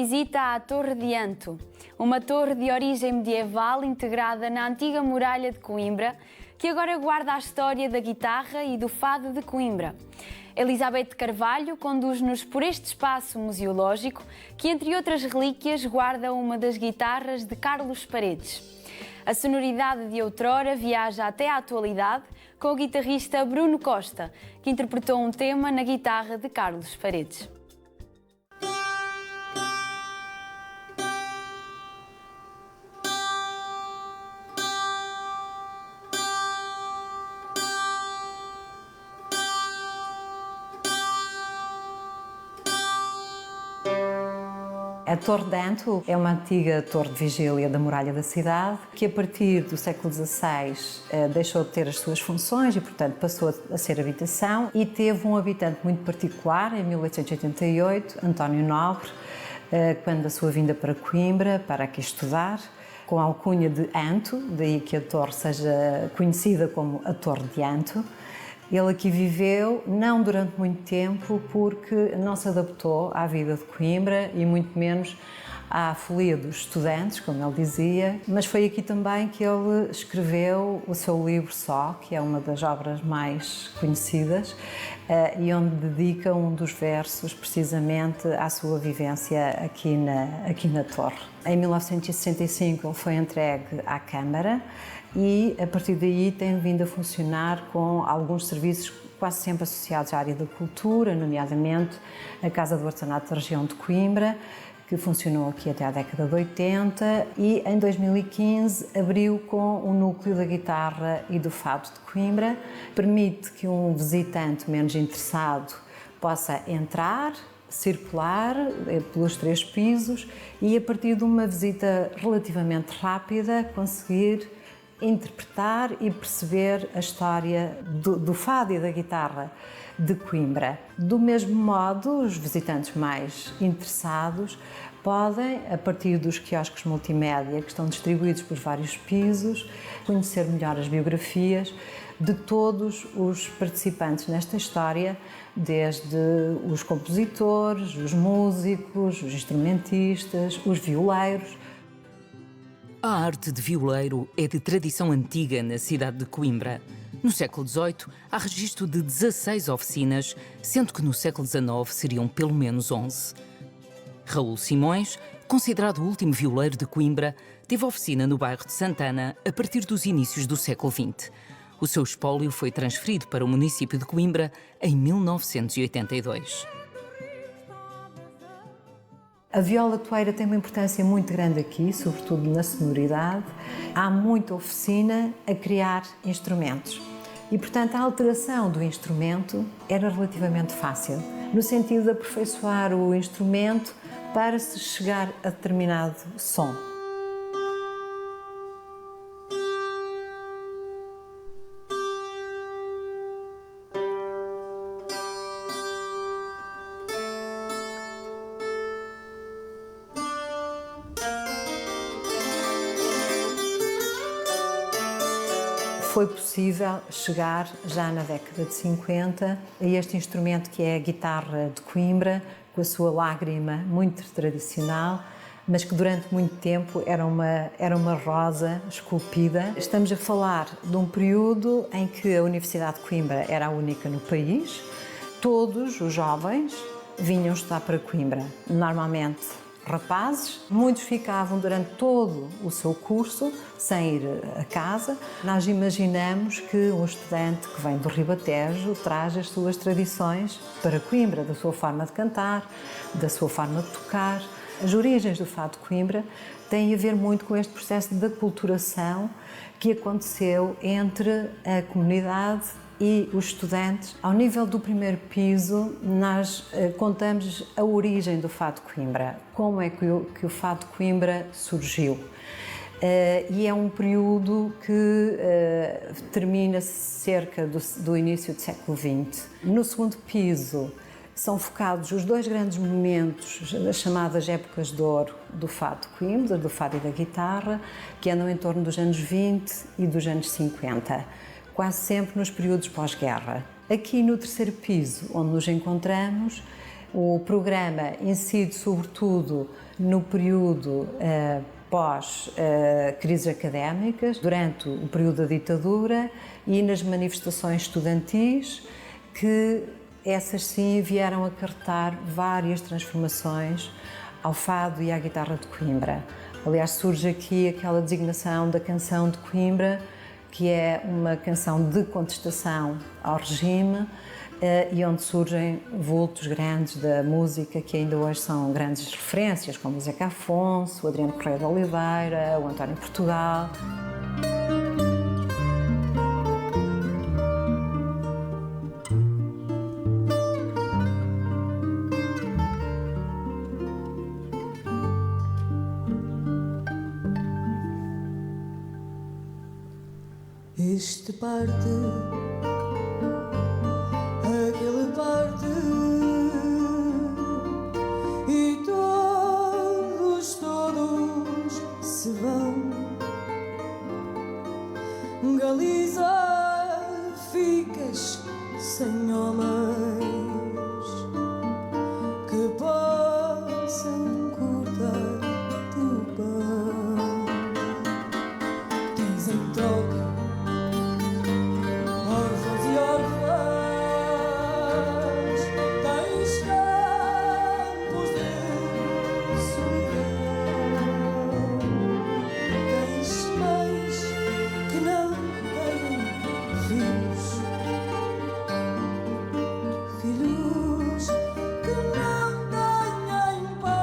visita à Torre de Anto, uma torre de origem medieval integrada na antiga muralha de Coimbra, que agora guarda a história da guitarra e do fado de Coimbra. Elizabeth Carvalho conduz-nos por este espaço museológico que, entre outras relíquias, guarda uma das guitarras de Carlos Paredes. A sonoridade de outrora viaja até à atualidade com o guitarrista Bruno Costa, que interpretou um tema na guitarra de Carlos Paredes. A Torre de Anto é uma antiga torre de vigília da muralha da cidade, que a partir do século XVI deixou de ter as suas funções e, portanto, passou a ser habitação, e teve um habitante muito particular, em 1888, António Nobre, quando a sua vinda para Coimbra, para aqui estudar, com a alcunha de Anto, daí que a torre seja conhecida como a Torre de Anto. Ele aqui viveu, não durante muito tempo, porque não se adaptou à vida de Coimbra e muito menos à folia dos estudantes, como ele dizia, mas foi aqui também que ele escreveu o seu livro Só, que é uma das obras mais conhecidas, e onde dedica um dos versos precisamente à sua vivência aqui na Torre. Em 1965 ele foi entregue à Câmara e a partir daí tem vindo a funcionar com alguns serviços quase sempre associados à área da cultura, nomeadamente a Casa do Artesanato da região de Coimbra, que funcionou aqui até à década de 80, e em 2015 abriu com o núcleo da guitarra e do fado de Coimbra. Permite que um visitante menos interessado possa entrar, circular pelos 3 pisos e, a partir de uma visita relativamente rápida, conseguir interpretar e perceber a história do fado e da guitarra de Coimbra. Do mesmo modo, os visitantes mais interessados podem, a partir dos quiosques multimédia que estão distribuídos por vários pisos, conhecer melhor as biografias de todos os participantes nesta história, desde os compositores, os músicos, os instrumentistas, os violeiros. A arte de violeiro é de tradição antiga na cidade de Coimbra. No século XVIII, há registro de 16 oficinas, sendo que no século XIX seriam pelo menos 11. Raul Simões, considerado o último violeiro de Coimbra, teve oficina no bairro de Santana a partir dos inícios do século XX. O seu espólio foi transferido para o município de Coimbra em 1982. A viola toeira tem uma importância muito grande aqui, sobretudo na sonoridade. Há muita oficina a criar instrumentos e, portanto, a alteração do instrumento era relativamente fácil, no sentido de aperfeiçoar o instrumento para se chegar a determinado som. Foi possível chegar, já na década de 50, a este instrumento que é a guitarra de Coimbra, com a sua lágrima muito tradicional, mas que durante muito tempo era uma rosa esculpida. Estamos a falar de um período em que a Universidade de Coimbra era a única no país. Todos os jovens vinham estudar para Coimbra, normalmente rapazes. Muitos ficavam durante todo o seu curso sem ir a casa. Nós imaginamos que um estudante que vem do Ribatejo traz as suas tradições para Coimbra, da sua forma de cantar, da sua forma de tocar. As origens do fado de Coimbra têm a ver muito com este processo de aculturação que aconteceu entre a comunidade e os estudantes. Ao nível do primeiro piso, nós contamos a origem do fado de Coimbra, como é que o fado de Coimbra surgiu. E é um período que termina cerca do início do século XX. No segundo piso são focados os 2 grandes momentos das chamadas épocas de ouro do fado de Coimbra, do fado e da guitarra, que andam em torno dos anos 20 e dos anos 50. Quase sempre nos períodos pós-guerra. Aqui no terceiro piso, onde nos encontramos, o programa incide sobretudo no período pós-crises académicas, durante o período da ditadura e nas manifestações estudantis, que essas sim vieram acarretar várias transformações ao fado e à guitarra de Coimbra. Aliás, surge aqui aquela designação da canção de Coimbra, que é uma canção de contestação ao regime e onde surgem vultos grandes da música que ainda hoje são grandes referências, como o Zeca Afonso, o Adriano Correia de Oliveira, o António Portugal. Este parte, aquele parte, e todos se vão. Galiza, ficas sem homens que possam cortar-te o pão. Dizem troca órfãos e órfãs, tens campos de solidão, tens mães que não têm filhos, filhos que não têm pai.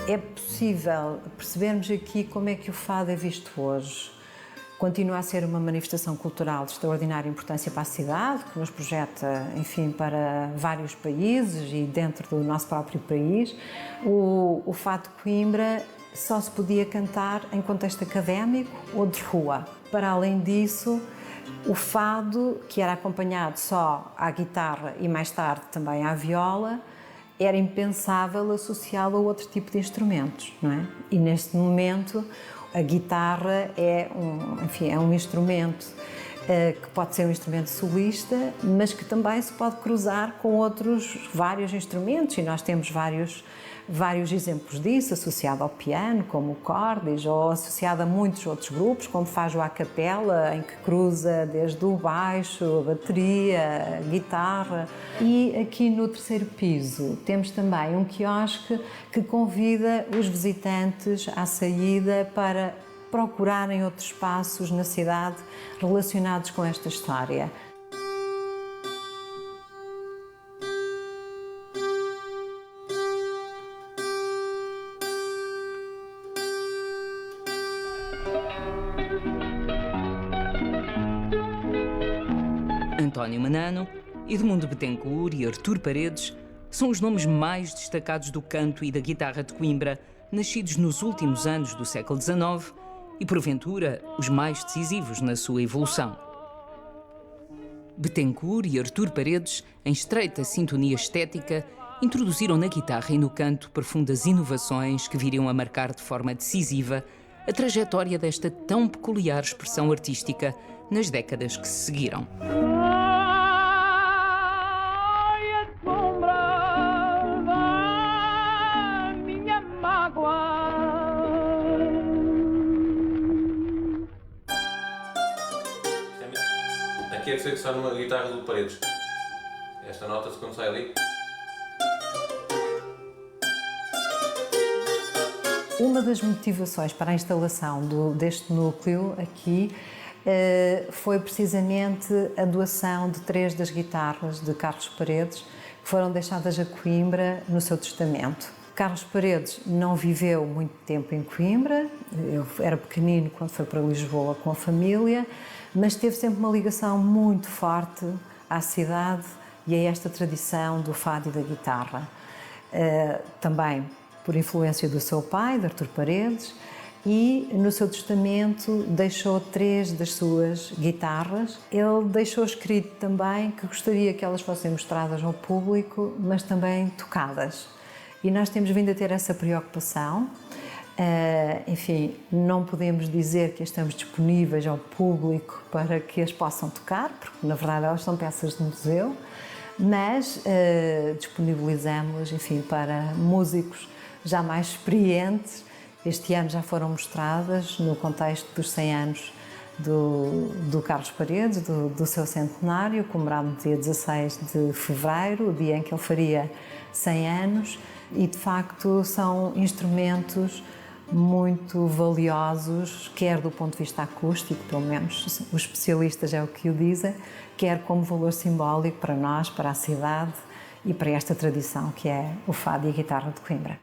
É possível percebermos aqui como é que o fado é visto hoje. Continua a ser uma manifestação cultural de extraordinária importância para a cidade, que nos projeta, enfim, para vários países e dentro do nosso próprio país. O fado de Coimbra só se podia cantar em contexto académico ou de rua. Para além disso, o fado, que era acompanhado só à guitarra e mais tarde também à viola, era impensável associá-lo a outro tipo de instrumentos, não é? E neste momento a guitarra é um instrumento que pode ser um instrumento solista, mas que também se pode cruzar com outros vários instrumentos, e nós temos vários exemplos disso, associado ao piano, como o cordis, ou associado a muitos outros grupos, como faz o a capella, em que cruza desde o baixo, a bateria, a guitarra. E aqui no terceiro piso temos também um quiosque que convida os visitantes à saída para procurarem outros espaços na cidade relacionados com esta história. António Manano, Edmundo Betancourt e Artur Paredes são os nomes mais destacados do canto e da guitarra de Coimbra, nascidos nos últimos anos do século XIX e, porventura, os mais decisivos na sua evolução. Betancourt e Artur Paredes, em estreita sintonia estética, introduziram na guitarra e no canto profundas inovações que viriam a marcar de forma decisiva a trajetória desta tão peculiar expressão artística nas décadas que se seguiram. Aqui é que sai numa guitarra do Paredes. Esta nota-se quando sai ali. Uma das motivações para a instalação deste núcleo aqui foi precisamente a doação de 3 das guitarras de Carlos Paredes, que foram deixadas a Coimbra no seu testamento. Carlos Paredes não viveu muito tempo em Coimbra, eu era pequenino quando foi para Lisboa com a família, mas teve sempre uma ligação muito forte à cidade e a esta tradição do fado e da guitarra. Também por influência do seu pai, de Artur Paredes, e no seu testamento deixou 3 das suas guitarras. Ele deixou escrito também que gostaria que elas fossem mostradas ao público, mas também tocadas. E nós temos vindo a ter essa preocupação Enfim, não podemos dizer que estamos disponíveis ao público para que as possam tocar, porque na verdade elas são peças de museu, mas disponibilizamos-las, enfim, para músicos já mais experientes. Este ano já foram mostradas no contexto dos 100 anos do Carlos Paredes, do seu centenário, comemorado no dia 16 de fevereiro, o dia em que ele faria 100 anos, e de facto são instrumentos muito valiosos, quer do ponto de vista acústico, pelo menos os especialistas é o que o dizem, quer como valor simbólico para nós, para a cidade e para esta tradição que é o fado e a guitarra de Coimbra.